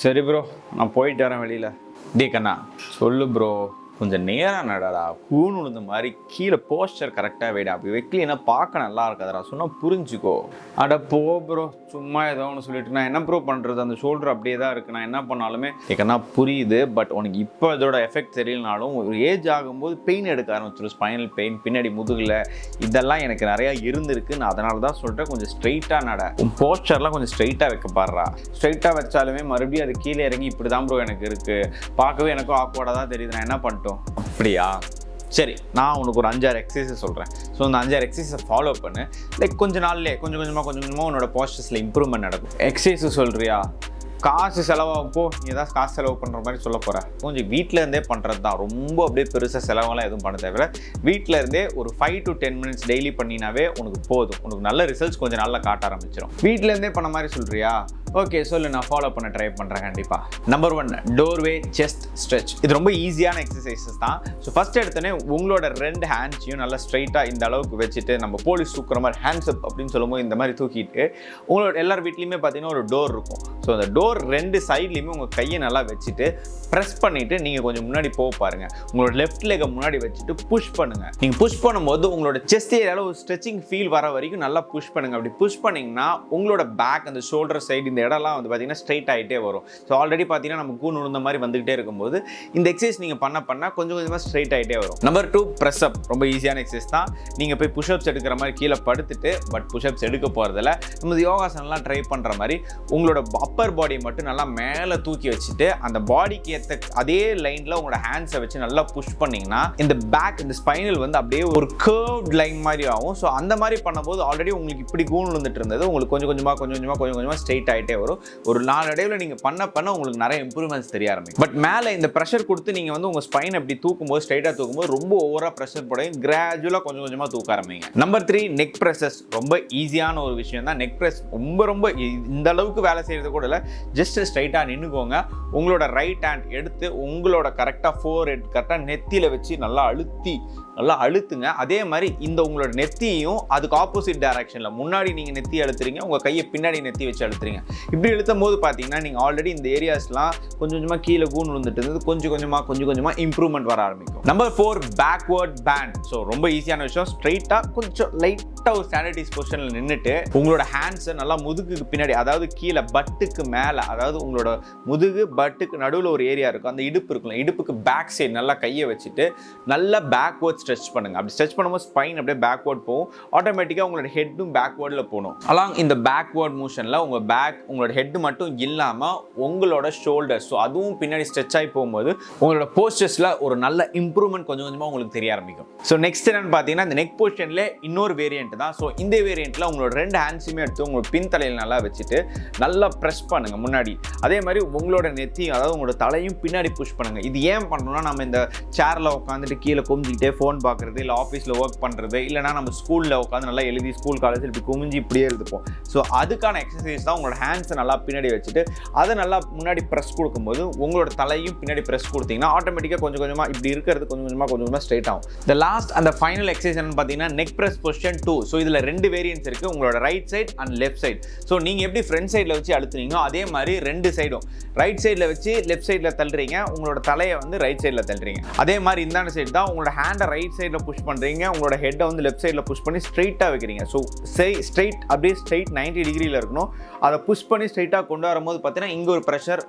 சரி ப்ரோ, நான் போயிட்டு வரேன் வெளியில். டீ கண்ணா சொல்லு ப்ரோ, கொஞ்சம் நேரம் நடடா, கூண் உழுந்த மாதிரி கீழே போஸ்டர் கரெக்டாக வைடா, அப்படி வைக்கலன்னா பார்க்க நல்லா இருக்காதடா, சொன்னால் புரிஞ்சுக்கோ. அட போ ப்ரோ, சும்மா ஏதோ ஒன்று சொல்லிட்டு நான் என்ன ப்ரோ பண்ணுறது, அந்த ஷோல்டர் அப்படியே தான் இருக்குது, நான் என்ன பண்ணாலுமே ஏன்னா புரியுது. பட் உனக்கு இப்போ இதோட எஃபெக்ட் தெரியலனாலும் ஒரு ஏஜ் ஆகும்போது பெயின் எடுக்க ஆரம்பிச்சிடும், ஸ்பைனல் பெயின், பின்னாடி முதுகில், இதெல்லாம் எனக்கு நிறையா இருந்திருக்கு. நான் அதனால தான் சொல்கிறேன், கொஞ்சம் ஸ்ட்ரைட்டாக நட, உன் போஸ்டர்லாம் கொஞ்சம் ஸ்ட்ரைட்டாக வைக்க பாடுறா. ஸ்ட்ரைட்டாக வச்சாலுமே மறுபடியும் அது கீழே இறங்கி இப்படி தான் ப்ரோ எனக்கு இருக்குது, பார்க்கவே எனக்கும் ஆக்வர்டாக தான் தெரியுது, நான் என்ன பண்ணிட்டோம். அப்படியா, சரி, நான் உனக்கு ஒரு 5-6 எக்ஸசைஸ் சொல்கிறேன். ஸோ அந்த 5-6 எக்ஸசைஸை ஃபாலோ பண்ணு. லைக் கொஞ்சம் நாள்லேயே கொஞ்சம் கொஞ்சமாக உன்னோட போஸ்டர்ஸில் இம்ப்ரூவ்மெண்ட் நடக்கும். எக்ஸசைஸ் சொல்கிறியா, காசு செலவாகப்போ நீ ஏதாவது காசு செலவு பண்ணுற மாதிரி சொல்ல போகிறேன். கொஞ்சம் வீட்டில் இருந்தே பண்ணுறது தான், ரொம்ப அப்படியே பெருசாக செலவெல்லாம் எதுவும் பண்ண தேவையில்ல. வீட்டில் இருந்தே ஒரு 5 to 10 minutes டெய்லி பண்ணினாவே உனக்கு போதும், உனக்கு நல்ல ரிசல்ட்ஸ் கொஞ்சம் நல்லா காட்ட ஆரம்பிச்சிடும். வீட்டிலேருந்தே பண்ண மாதிரி சொல்கிறியா, ஓகே சொல்லு, நான் ஃபாலோ பண்ண ட்ரை பண்ணுறேன் கண்டிப்பாக. Number 1, doorway chest stretch. இது ரொம்ப ஈஸியான எக்ஸசைசஸ் தான். ஸோ ஃபஸ்ட் எடுத்தோடனே உங்களோட 2 ஹேண்ட்ஸையும் நல்லா ஸ்ட்ரைட்டாக இந்த அளவுக்கு வச்சுட்டு, நம்ம போலீஸ் தூக்குற மாதிரி ஹேண்ட்ஸ் அப் அப்படின்னு சொல்லும்போது இந்த மாதிரி தூக்கிட்டு, உங்களோட எல்லார் வீட்லேயுமே பார்த்தீங்கன்னா ஒரு டோர் இருக்கும். ஸோ அந்த டோர் 2 சைட்லேயுமே உங்கள் கையை நல்லா வச்சுட்டு ப்ரெஸ் பண்ணிவிட்டு நீங்கள் கொஞ்சம் முன்னாடி போக பாருங்கள். உங்களோட லெஃப்ட் லெக்கை முன்னாடி வச்சுட்டு புஷ் பண்ணுங்கள். நீங்கள் புஷ் பண்ணும்போது உங்களோட செஸ்ட் ஏரியாவில் ஒரு ஸ்ட்ரெச்சிங் ஃபீல் வர வரைக்கும் நல்லா புஷ் பண்ணுங்கள். அப்படி புஷ் பண்ணிங்கன்னா உங்களோட பேக், அந்த ஷோல்டர் சைடு, இந்த இடம்லாம் வந்து பார்த்தீங்கன்னா ஸ்ட்ரைட் ஆகிட்டே வரும். ஸோ ஆல்ரெடி பார்த்தீங்கன்னா நம்ம கூன் உழுந்த மாதிரி வந்துகிட்டே இருக்கும்போது இந்த எக்ஸசைஸ் நீங்கள் பண்ண கொஞ்சம் கொஞ்சமாக ஸ்ட்ரைட் ஆகிட்டே வரும். நம்பர் 2, ப்ரெஸ் அப். ரொம்ப ஈஸியான எக்ஸசைஸ் தான். நீங்கள் போய் புஷ்அப்ஸ் எடுக்கிற மாதிரி கீழே படுத்துட்டு, பட் புஷ்அப்ஸ் எடுக்க போகிறதில்ல, நம்ம யோகாசனம்லாம் ட்ரை பண்ணுற மாதிரி உங்களோட அப்பர் பாடியை மட்டும் நல்லா மேலே தூக்கி வச்சுட்டு அந்த பாடிக்கு ஏற்ற அதே லைனில் உங்களோட ஹேண்ட்ஸை வச்சு நல்லா புஷ் பண்ணிங்கன்னா இந்த பேக், இந்த ஸ்பைனல் வந்து அப்படியே ஒரு கர்வ்ட் லைன் மாதிரி ஆகும். ஸோ அந்த மாதிரி பண்ணும்போது ஆல்ரெடி உங்களுக்கு இப்படி கூன் விழுந்துட்டு இருந்தது உங்களுக்கு கொஞ்சம் கொஞ்சமாக ஸ்ட்ரைட் ஆகிட்டே வரும். ஒரு 4 இடையில நீங்கள் பண்ண உங்களுக்கு நிறைய இம்ப்ரூவ்மெண்ட்ஸ் தெரிய ஆரம்பிக்கும். பட் மேலே இந்த ப்ரெஷர் கொடுத்து நீங்கள் வந்து உங்கள் ஸ்பைன் அப்படி தூக்கும்போது, ஸ்ட்ரைட்டாக தூக்கும்போது ரொம்ப ஓவராக ப்ரெஷர் போடையும் கிராஜுவலாக கொஞ்சம் கொஞ்சமாக தூக்க ஆரம்பிங்க. Number 3, neck presses. ரொம்ப ஈஸியான ஒரு விஷயம் தான் நெக் ப்ரெஸ். ரொம்ப இந்த அளவுக்கு வேலை செய்கிறது கூட இல்லை. ஜஸ்ட் ஸ்ட்ரைட்டாக நின்றுக்கோங்க. உங்களோட ரைட் ஹேண்ட் எடுத்து உங்களோட கரெக்டாக ஃபோர்ஹெட் கரெக்டாக நெத்தியில் வச்சு நல்லா அழுத்துங்க. அதே மாதிரி இந்த உங்களோட நெத்தியும் அதுக்கு ஆப்போசிட் டைரக்ஷனில், முன்னாடி நீங்கள் நெத்தி அழுத்துறீங்க, உங்கள் கையை பின்னாடி நெத்தி வச்சு அழுத்துறீங்க. இப்படி அழுத்தும் போது பார்த்தீங்கன்னா நீங்கள் ஆல்ரெடி இந்த ஏரியாஸ்லாம் கொஞ்சம் கொஞ்சமாக கீழே கூன் விழுந்துட்டு இருந்தது கொஞ்சம் கொஞ்சமாக இம்ப்ரூவ்மெண்ட் வர ஆரம்பிக்கும். Number 4, backward pant. ஸோ ரொம்ப ஈஸியான விஷயம். ஸ்ட்ரைட்டாக கொஞ்சம் லைட்டாக ஒரு ஸ்டாண்டர்டைஸ் பொசிஷனில் நின்றுட்டு உங்களோட ஹேண்ட்ஸை நல்லா முதுகுக்கு பின்னாடி, அதாவது கீழே பட்டுக்கு மேலே, அதாவது உங்களோட முதுகு பட்டுக்கு நடுவில் ஒரு ஏரியா இருக்கும், அந்த இடுப்பு இருக்குல்ல, இடுப்புக்கு பேக் சைடு நல்லா கையை வச்சுட்டு நல்லா பேக்வர்ட் ஸ்ட்ரெச் பண்ணுங்க. அப்படி ஸ்ட்ரெச் பண்ணும்போது ஸ்பைன் அப்படியே பேக்வர்ட் போகும். ஆட்டோமேட்டிக்காக உங்களோட ஹெட்டும் பேக்வர்டில் போகணும். அலாங் இந்த பேக்வர்ட் மோஷனில் உங்களோட ஹெட் மட்டும் இல்லாமல் உங்களோட ஷோல்டர்ஸ், ஸோ அதுவும் பின்னாடி ஸ்ட்ரெச் ஆகி போகும்போது உங்களோட போஸ்டர்ஸில் ஒரு நல்ல இம்ப்ரூவ்மெண்ட் கொஞ்சம் கொஞ்சமாக உங்களுக்கு தெரிய ஆரம்பிக்கும். ஸோ நெக்ஸ்ட் என்னன்னு பார்த்தீங்கன்னா இந்த நெக் பொசிஷன்ல இன்னொரு வேரியன்ட் தான். ஸோ இந்த வேரியன்ட்ல உங்களோட 2 ஹேண்ட்ஸுமே எடுத்து உங்களோட பின் தலையில் நல்லா வச்சுட்டு நல்லா ப்ரெஸ் பண்ணுங்க முன்னாடி. அதே மாதிரி உங்களோட நெத்தி, அதாவது உங்களோட தலையும் பின்னாடி புஷ் பண்ணுங்க. இது ஏன் பண்ணணும்னா, நம்ம இந்த சேர்ல உட்காந்துட்டு கீழே குமிஞ்சிக்கிட்டே ஃபோன் பார்க்குறது, இல்லை ஆஃபீஸில் ஒர்க் பண்ணுறது, இல்லைனா நம்ம ஸ்கூலில் உட்காந்து நல்லா எழுதி ஸ்கூல் காலேஜில் இப்படி குமிஞ்சி இப்படியே எழுதுப்போம். ஸோ அதுக்கான எக்ஸசைஸ் தான். உங்களோட ஹேண்ட்ஸை நல்லா பின்னாடி வச்சுட்டு அதை நல்லா முன்னாடி ப்ரெஸ் கொடுக்கும்போது உங்களோட தலையும் பின்னாடி ப்ரெஸ் கொடுத்தீங்கன்னா ஆட்டோமேட்டிக்காக கொஞ்சம் கொஞ்சமாக இப்படி இருக்கிறது கொஞ்சம் கொஞ்சமாக ஸ்ட்ரைட் ஆகும். இந்த லாஸ்ட் அந்த ஃபைனல் எக்ஸசைஸ் என்னன்னு பார்த்தீங்கன்னா நெக் ப்ரெஸ் பொசிஷன் 2. ஸோ இதில் 2 வேரியன்ட்ஸ் இருக்குது, உங்களோட right side and left side. So நீங்கள் எப்படி ஃப்ரண்ட் சைடில் வச்சு அழுத்துனீங்களோ அதே மாதிரி 2 சைடும் ரைட் சைடில் வச்சு லெஃப்ட் சைடில் தள்ளுறீங்க, உங்களோட தலையை வந்து ரைட் சைடில் தள்ளுறீங்க. அதே மாதிரி இந்த சைடு தான் உங்களோட ஹேண்டை ரைட் சைடில் புஷ் பண்ணுறீங்க, உங்களோட ஹெட்டை வந்து லெஃப்ட் சைடில் புஷ் பண்ணி ஸ்ட்ரைட்டாக வைக்கிறீங்க. ஸோ ஸ்ட்ரைட் அப்படியே ஸ்ட்ரைட் 90 டிகிரியில் இருக்கணும். அதை புஷ் பண்ணி ஸ்ட்ரைட்டாக கொண்டு வரும்போது பார்த்தீங்கன்னா இங்கே ஒரு ப்ரெஷர்,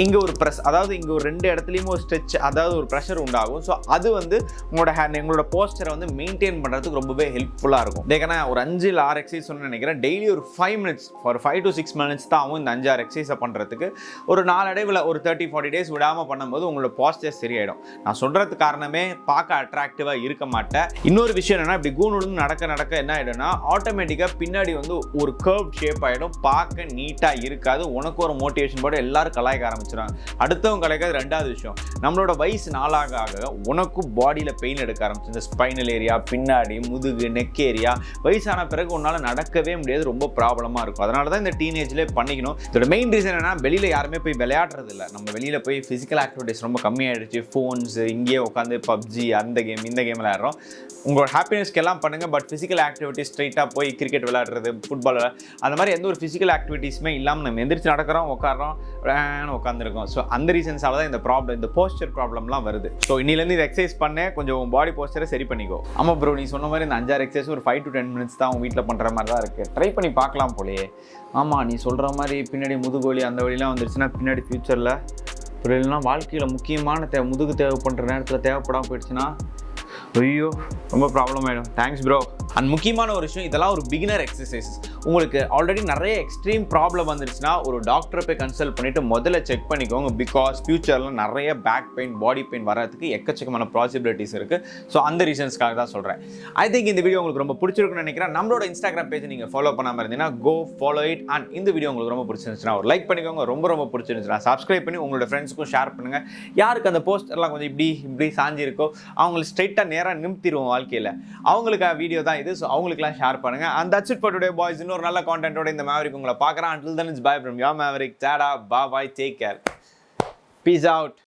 இங்கே ஒரு ப்ரெஸ், அதாவது இங்கே ஒரு 2 இடத்துலையுமே ஒரு ஸ்ட்ரெச், அதாவது ஒரு ப்ரெஷர் உண்டாகும். ஸோ அது வந்து உங்களோட போஸ்டரை வந்து மெயின்டைன் பண்ணுறதுக்கு ரொம்பவே ஹெல்ப்ஃபுல்லாக இருக்கும். ஏன்னா ஒரு 5 இல்லை 6 எக்ஸசைஸ் சொன்னு நினைக்கிறேன். டெய்லி ஒரு 5 minutes, ஒரு 5 to 6 minutes தான் ஆகும் இந்த 5-6 எக்ஸசைஸை பண்ணுறதுக்கு. ஒரு 4 இடைவில் ஒரு 30-40 days விடாமல் பண்ணும்போது உங்களோட போஸ்டர் சரியாயிடும். நான் சொல்கிறதுக்கு காரணமே பார்க்க அட்ராக்டிவாக இருக்க மாட்டேன். இன்னொரு விஷயம் என்னன்னா, இப்படி கூன் விழுந்து நடக்க என்ன ஆகிடும்னா ஆட்டோமேட்டிக்காக பின்னாடி வந்து ஒரு கர்வ் ஷேப் ஆகிடும், பார்க்க நீட்டாக இருக்காது. உனக்கு ஒரு மோட்டிவேஷன் போட எல்லாரும் கலாய்க்க ஆரம்பிச்சு ஆரம்பிச்சிடும். அடுத்தவங்க கலைக்கிறது ரெண்டாவது விஷயம். நம்மளோட வயசு நாளாக ஆக உனக்கும் பாடியில் பெயின் எடுக்க ஆரம்பிச்சு. இந்த ஸ்பைனல் ஏரியா, பின்னாடி முதுகு, நெக் ஏரியா வயசான பிறகு உன்னால் நடக்கவே முடியாது, ரொம்ப ப்ராப்ளமாக இருக்கும். அதனால தான் இந்த டீனேஜ்லேயே பண்ணிக்கணும். இதோட மெயின் ரீசன் என்னன்னா, வெளியில் யாருமே போய் விளையாடுறது இல்லை. நம்ம வெளியில் போய் ஃபிசிக்கல் ஆக்டிவிட்டிஸ் ரொம்ப கம்மியாகிடுச்சு. ஃபோன்ஸு, இங்கேயே உட்காந்து பப்ஜி அந்த கேம் இந்த கேம் விளையாடுறோம். உங்களோட ஹாப்பினஸ்க்கு எல்லாம் பண்ணுங்கள், பட் ஃபிசிக்கல் ஆக்டிவிட்டிஸ் ஸ்ட்ரைட்டாக போய் கிரிக்கெட் விளையாடுறது, ஃபுட்பால் அந்த மாதிரி எந்த ஒரு ஃபிசிக்கல் ஆக்டிவிட்டீஸுமே இல்லாமல் நம்ம எந்திரிச்சு நடக்கிறோம், உட்காரோம், உட்காந்துருக்கோம். ஸோ அந்த ரீசன்ஸால தான் இந்த ப்ராப்ளம், இந்த போஸ்டர் ப்ராப்ளம்லாம் வருது. ஸோ இன்னிலேருந்து இது எக்ஸசைஸ் பண்ண கொஞ்சம் பாடி போஸ்டரை சரி பண்ணிக்கோ. ஆமாம் ப்ரோ, நீ சொன்ன மாதிரி இந்த 5-6 எக்ஸசைஸ் ஒரு 5 to 10 minutes தான் உங்கள் வீட்டில் பண்ணுற மாதிரி தான் இருக்குது. ட்ரை பண்ணி பார்க்கலாம் போலே. ஆமாம், நீ சொல்கிற மாதிரி பின்னாடி முதுகு அந்த வழிலாம் வந்துருச்சுன்னா பின்னாடி ஃப்யூச்சரில் இல்லைன்னா வாழ்க்கையில் முக்கியமான முதுகு தேவைப்படுற நேரத்தில் தேவைப்படாமல் போயிடுச்சுன்னா ஐயோ ரொம்ப ப்ராப்ளம் ஆகிடும். Thanks bro. அண்ட் முக்கியமான ஒரு விஷயம், இதெல்லாம் ஒரு பிகினர் எக்ஸசைஸ். உங்களுக்கு ஆல்ரெடி நிறைய எக்ஸ்ட்ரீம் ப்ராப்ளம் வந்துருச்சுன்னா ஒரு டாக்டரை போய் கன்சல்ட் பண்ணிவிட்டு முதல்ல செக் பண்ணிக்கோங்க. பிகாஸ் ஃபியூச்சரில் நிறைய பேக் பெயின், பாடி பெயின் வரதுக்கு எக்கச்சக்கமான பாசிபிலிட்டிஸ் இருக்குது. ஸோ அந்த ரீசன்ஸ்க்காக தான் சொல்கிறேன். ஐ திங்க் இந்த வீடியோ உங்களுக்கு ரொம்ப பிடிச்சிருக்குன்னு நினைக்கிறேன். நம்மளோட இன்ஸ்டாகிராம் பேஜ் நீங்கள் ஃபாலோ பண்ணாமல் இருந்தீங்கன்னா கோ ஃபாலோ இட். அண்ட் இந்த வீடியோ உங்களுக்கு ரொம்ப பிடிச்சிருந்துச்சுன்னா ஒரு லைக் பண்ணிக்கோங்க. ரொம்ப பிடிச்சிருந்துச்சுன்னா சப்ஸ்கிரைப் பண்ணி உங்களோட ஃப்ரெண்ட்ஸுக்கும் ஷேர் பண்ணுங்கள். யாருக்கு அந்த போஸ்டர்லாம் கொஞ்சம் இப்படி சாஞ்சி இருக்கோ அவங்களுக்கு ஸ்ட்ரைட்டாக நேராக நிமித்திடுவோம் வாழ்க்கையில். அவங்களுக்கு வீடியோ தான் இது. ஸோ அவங்களுக்குலாம் ஷேர் பண்ணுங்கள். And that's it for today boys. இன்னொரு நல்ல கான்டென்ட்டோட இந்த மேவரிக் உங்களை பார்க்குறேன். Until then it's bye from your Maverick. Tada, bye bye, take care. Peace out.